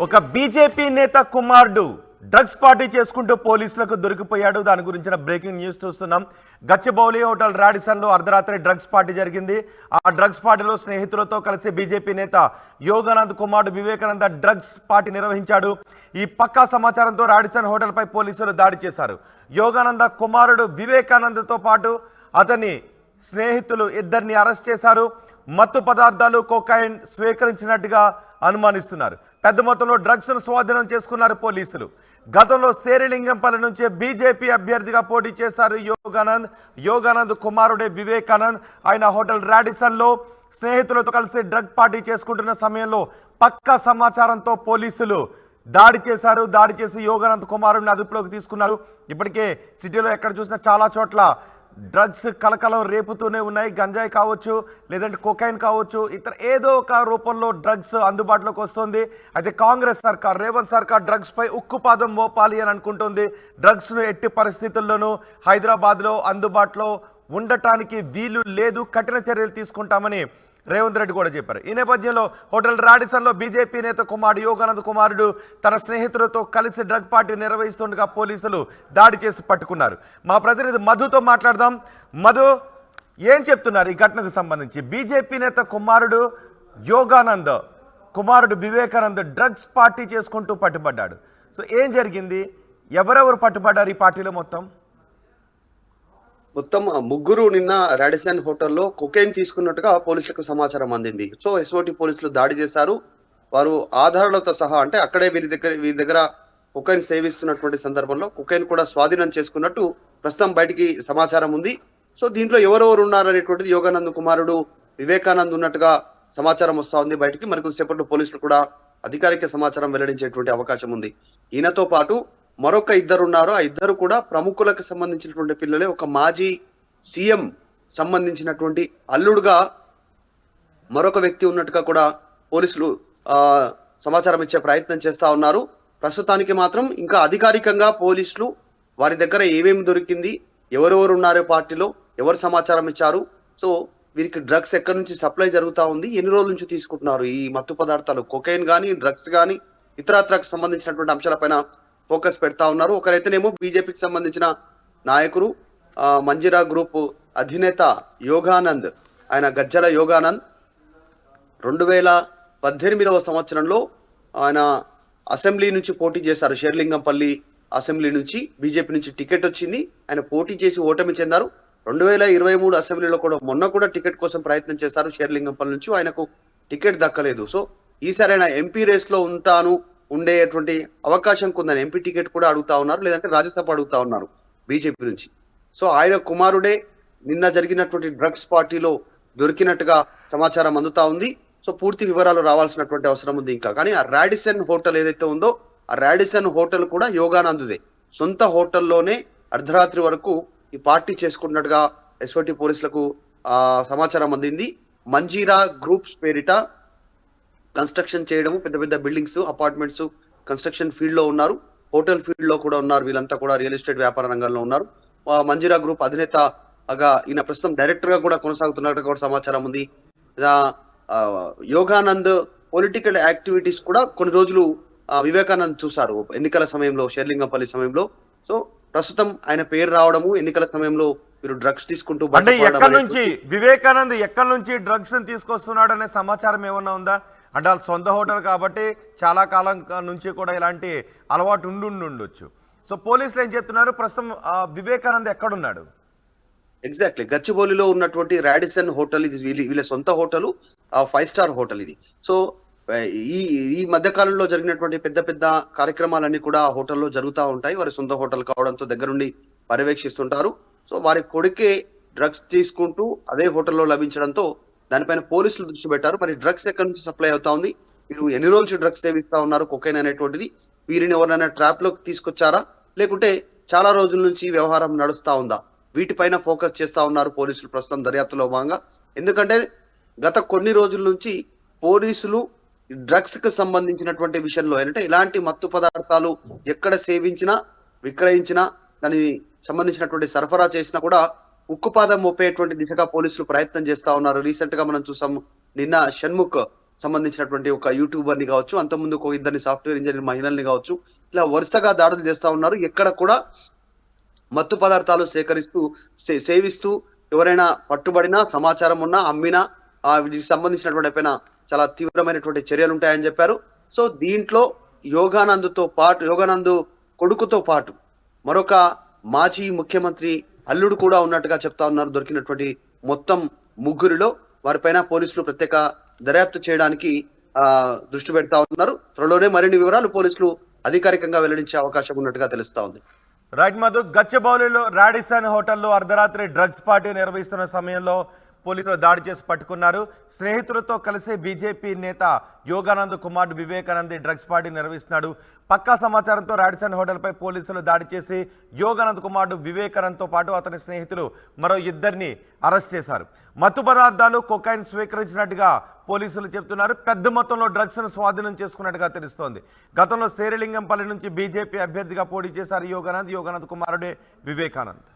ఒక బీజేపీ నేత కుమారుడు డ్రగ్స్ పార్టీ చేసుకుంటూ పోలీసులకు దొరికిపోయాడు. దాని గురించిన బ్రేకింగ్ న్యూస్ చూస్తున్నాం. గచ్చిబౌలి హోటల్ రాడిసన్లో అర్ధరాత్రి డ్రగ్స్ పార్టీ జరిగింది. ఆ డ్రగ్స్ పార్టీలో స్నేహితులతో కలిసి బీజేపీ నేత యోగానంద్ కుమారుడు వివేకానంద డ్రగ్స్ పార్టీ నిర్వహించాడు. ఈ పక్కా సమాచారంతో రాడిసన్ హోటల్పై పోలీసులు దాడి చేశారు. యోగానంద కుమారుడు వివేకానందతో పాటు అతని స్నేహితులు ఇద్దరిని అరెస్ట్ చేశారు. మత్తు పదార్థాలు కోకాయిన్ స్వీకరించినట్టుగా అనుమానిస్తున్నారు. పెద్ద మొత్తంలో డ్రగ్స్ను స్వాధీనం చేసుకున్నారు పోలీసులు. గతంలో శేరిలింగంపల్లి నుంచి బీజేపీ అభ్యర్థిగా పోటీ చేశారు యోగానంద్ కుమారుడే వివేకానంద్. ఆయన హోటల్ రాడిసన్లో స్నేహితులతో కలిసి డ్రగ్ పార్టీ చేసుకుంటున్న సమయంలో పక్కా సమాచారంతో పోలీసులు దాడి చేశారు. దాడి చేసి యోగానంద్ కుమారుడిని అదుపులోకి తీసుకున్నారు. ఇప్పటికే సిటీలో ఎక్కడ చూసినా చాలా చోట్ల డ్రగ్స్ కలకలం రేపుతూనే ఉన్నాయి. గంజాయి కావచ్చు, లేదంటే కొకైన్ కావచ్చు, ఇతర ఏదో ఒక రూపంలో డ్రగ్స్ అందుబాటులోకి వస్తుంది. అయితే కాంగ్రెస్ సర్కార్, రేవంత్ సర్కార్ డ్రగ్స్పై ఉక్కుపాదం మోపాలి అని అనుకుంటుంది. డ్రగ్స్ను ఎట్టి పరిస్థితుల్లోనూ హైదరాబాద్లో అందుబాటులో ఉండటానికి వీలు లేదు, కఠిన చర్యలు తీసుకుంటామని రేవంత్ రెడ్డి కూడా చెప్పారు. ఈ నేపథ్యంలో హోటల్ రాడిసన్లో బీజేపీ నేత కుమారుడు యోగానంద్ కుమారుడు తన స్నేహితులతో కలిసి డ్రగ్ పార్టీ నిర్వహిస్తుండగా పోలీసులు దాడి చేసి పట్టుకున్నారు. మా ప్రతినిధి మధుతో మాట్లాడదాం. మధు, ఏం చెప్తున్నారు ఈ ఘటనకు సంబంధించి? బీజేపీ నేత కుమారుడు యోగానంద్ కుమారుడు వివేకానంద్ డ్రగ్స్ పార్టీ చేసుకుంటూ పట్టుబడ్డాడు. సో ఏం జరిగింది? ఎవరెవరు పట్టుబడ్డారు ఈ పార్టీలో? మొత్తం ముగ్గురు నిన్న రాడిసన్ హోటల్లో కొకైన్ తీసుకున్నట్టుగా పోలీసులకు సమాచారం అందింది. సో ఎస్ఓటి పోలీసులు దాడి చేశారు. వారు ఆధారాలతో సహా, అంటే అక్కడే వీరి దగ్గర కొకైన్ సేవిస్తున్నటువంటి సందర్భంలో కొకైన్ కూడా స్వాధీనం చేసుకున్నట్టు ప్రస్తుతం బయటికి సమాచారం ఉంది. సో దీంట్లో ఎవరెవరు ఉన్నారనేటువంటిది యోగానంద్ కుమారుడు వివేకానంద్ ఉన్నట్టుగా సమాచారం వస్తా ఉంది బయటికి. మరికొద్దిసేపట్లో పోలీసులు కూడా అధికారిక సమాచారం వెల్లడించేటువంటి అవకాశం ఉంది. ఈయనతో పాటు మరొక ఇద్దరు ఉన్నారు. ఆ ఇద్దరు కూడా ప్రముఖులకు సంబంధించినటువంటి పిల్లలే. ఒక మాజీ సీఎం సంబంధించినటువంటి అల్లుడుగా మరొక వ్యక్తి ఉన్నట్టుగా కూడా పోలీసులు సమాచారం ఇచ్చే ప్రయత్నం చేస్తా ఉన్నారు. ప్రస్తుతానికి మాత్రం ఇంకా అధికారికంగా పోలీసులు వారి దగ్గర ఏమేమి దొరికింది, ఎవరెవరు ఉన్నారు పార్టీలో, ఎవరు సమాచారం ఇచ్చారు, సో వీరికి డ్రగ్స్ ఎక్కడి నుంచి సప్లై జరుగుతూ ఉంది, ఎన్ని రోజుల నుంచి తీసుకుంటున్నారు ఈ మత్తు పదార్థాలు, కొకైన్ కానీ డ్రగ్స్ కానీ ఇతరత్రకు సంబంధించినటువంటి అంశాలపైన ఫోకస్ పెడతా ఉన్నారు. ఒకరైతేనేమో బీజేపీకి సంబంధించిన నాయకుడు, మంజిరా గ్రూప్ అధినేత యోగానంద్, ఆయన గజ్జల యోగానంద్ 2018వ సంవత్సరంలో ఆయన అసెంబ్లీ నుంచి పోటీ చేశారు. షేర్లింగంపల్లి అసెంబ్లీ నుంచి బీజేపీ నుంచి టికెట్ వచ్చింది. ఆయన పోటీ చేసి ఓటమి చెందారు. 2023 అసెంబ్లీలో కూడా మొన్న కూడా టికెట్ కోసం ప్రయత్నం చేశారు షేర్లింగంపల్లి నుంచి. ఆయనకు టికెట్ దక్కలేదు. సో ఈసారి ఆయన ఎంపీ రేస్ లో ఉండేటువంటి అవకాశం కొందని ఎంపీ టికెట్ కూడా అడుగుతా ఉన్నారు, లేదంటే రాజ్యసభ అడుగుతా ఉన్నారు బీజేపీ నుంచి. సో ఆయన కుమారుడే నిన్న జరిగినటువంటి డ్రగ్స్ పార్టీలో దొరికినట్టుగా సమాచారం అందుతా ఉంది. సో పూర్తి వివరాలు రావాల్సినటువంటి అవసరం ఉంది ఇంకా. కానీ ఆ రాడిసన్ హోటల్ ఏదైతే ఉందో, ఆ రాడిసన్ హోటల్ కూడా యోగానందుదే సొంత హోటల్లోనే అర్ధరాత్రి వరకు ఈ పార్టీ చేసుకున్నట్టుగా ఎస్ఓటి పోలీసులకు సమాచారం అందింది. మంజీరా గ్రూప్స్ పేరిట కన్స్ట్రక్షన్ చేయడము, పెద్ద పెద్ద బిల్డింగ్స్, అపార్ట్మెంట్స్ కన్స్ట్రక్షన్ ఫీల్డ్ లో ఉన్నారు, హోటల్ ఫీల్డ్ లో కూడా ఉన్నారు. వీళ్ళంతా కూడా రియల్ ఎస్టేట్ వ్యాపార రంగంలో ఉన్నారు. మంజిరా గ్రూప్ అధినేతగా ఈయన ప్రస్తుతం డైరెక్టర్ గా కూడా కొనసాగుతున్నట్టు కూడా సమాచారం ఉంది. యోగానంద్ పొలిటికల్ యాక్టివిటీస్ కూడా కొన్ని రోజులు వివేకానంద్ చూశారు ఎన్నికల సమయంలో, షేర్లింగంపల్లి సమయంలో. సో ప్రస్తుతం ఆయన పేరు రావడము, ఎన్నికల సమయంలో మీరు డ్రగ్స్ తీసుకుంటూ, అంటే వివేకానంద్ ఎక్కడి నుంచి డ్రగ్స్ తీసుకొస్తున్నాడు అనే సమాచారం ఏమన్నా ఉందా? అంటే వాళ్ళ సొంత హోటల్ కాబట్టి చాలా కాలం నుంచి కూడా ఇలాంటి అలవాటు ఉండొచ్చు. సో పోలీసులు ఏం చెప్తున్నారు? ప్రస్తుతం వివేకానంద్ ఎక్కడున్నాడు? ఎగ్జాక్ట్లీ గచ్చిబౌలిలో ఉన్నటువంటి రాడిసన్ హోటల్ ఇది వీళ్ళ సొంత హోటల్, 5 స్టార్ హోటల్ ఇది. సో ఈ మధ్య కాలంలో జరిగినటువంటి పెద్ద పెద్ద కార్యక్రమాలన్నీ కూడా ఆ హోటల్లో జరుగుతూ ఉంటాయి. వారి సొంత హోటల్ కావడంతో దగ్గరుండి పర్యవేక్షిస్తుంటారు. సో వారి కొడుకే డ్రగ్స్ తీసుకుంటూ అదే హోటల్లో లభించడంతో దానిపైన పోలీసులు దృష్టి పెట్టారు. మరి డ్రగ్స్ ఎక్కడి నుంచి సప్లై అవుతా ఉంది, వీరు ఎన్ని రోజులు డ్రగ్స్ సేవిస్తా ఉన్నారు, కొకైన్ అనేటువంటిది, వీరిని ఎవరైనా ట్రాప్ లోకి తీసుకొచ్చారా, లేకుంటే చాలా రోజుల నుంచి వ్యవహారం నడుస్తా ఉందా, వీటిపైన ఫోకస్ చేస్తా ఉన్నారు పోలీసులు ప్రస్తుతం దర్యాప్తులో భాగంగా. ఎందుకంటే గత కొన్ని రోజుల నుంచి పోలీసులు డ్రగ్స్ కి సంబంధించినటువంటి విషయంలో ఏంటంటే ఇలాంటి మత్తు పదార్థాలు ఎక్కడ సేవించినా, విక్రయించినా, దానికి సంబంధించినటువంటి సరఫరా చేసినా కూడా ఉక్కుపాదం మోపేటువంటి దిశగా పోలీసులు ప్రయత్నం చేస్తా ఉన్నారు. రీసెంట్ గా మనం చూసాం, నిన్న షణ్ముఖ్ సంబంధించినటువంటి ఒక యూట్యూబర్ని కావచ్చు, అంతకుముందు ఒక ఇద్దరిని సాఫ్ట్వేర్ ఇంజనీర్ మహిళల్ని కావచ్చు, ఇలా వరుసగా దాడులు చేస్తా ఉన్నారు. ఎక్కడ కూడా మత్తు పదార్థాలు సేవిస్తూ ఎవరైనా పట్టుబడినా, సమాచారం ఉన్నా, అమ్మినా వీటికి సంబంధించినటువంటి పైన చాలా తీవ్రమైనటువంటి చర్యలు ఉంటాయని చెప్పారు. సో దీంట్లో యోగానంద్ కొడుకుతో పాటు మరొక మాజీ ముఖ్యమంత్రి అల్లుడు కూడా ఉన్నట్టుగా చెప్తా ఉన్నారు. దొరికినటువంటి మొత్తం ముగ్గురిలో వారిపైన పోలీసులు ప్రత్యేక దర్యాప్తు చేయడానికి దృష్టి పెడతా ఉన్నారు. త్వరలోనే మరిన్ని వివరాలు పోలీసులు అధికారికంగా వెల్లడించే అవకాశం ఉన్నట్టుగా తెలుస్తా ఉంది. రైట్ మధు, గచ్చిబౌలిలో రాడిసన్ హోటల్లో అర్ధరాత్రి డ్రగ్స్ పార్టీ నిర్వహిస్తున్న సమయంలో పోలీసులు దాడి చేసి పట్టుకున్నారు. స్నేహితులతో కలిసి బీజేపీ నేత యోగానంద్ కుమార్ వివేకానంద్ డ్రగ్స్ పార్టీ నిర్వహిస్తున్నాడు. పక్కా సమాచారంతో రాడిసన్ హోటల్పై పోలీసులు దాడి చేసి యోగానంద్ కుమార్ వివేకానంద్తో పాటు అతని స్నేహితులు మరో ఇద్దరిని అరెస్ట్ చేశారు. మత్తు పదార్థాలు కొకైన్ స్వీకరించినట్టుగా పోలీసులు చెప్తున్నారు. పెద్ద మొత్తంలో డ్రగ్స్ను స్వాధీనం చేసుకున్నట్టుగా తెలుస్తోంది. గతంలో శేరిలింగంపల్లి నుంచి బీజేపీ అభ్యర్థిగా పోటీ చేశారు యోగానంద్ కుమారుడే వివేకానంద్.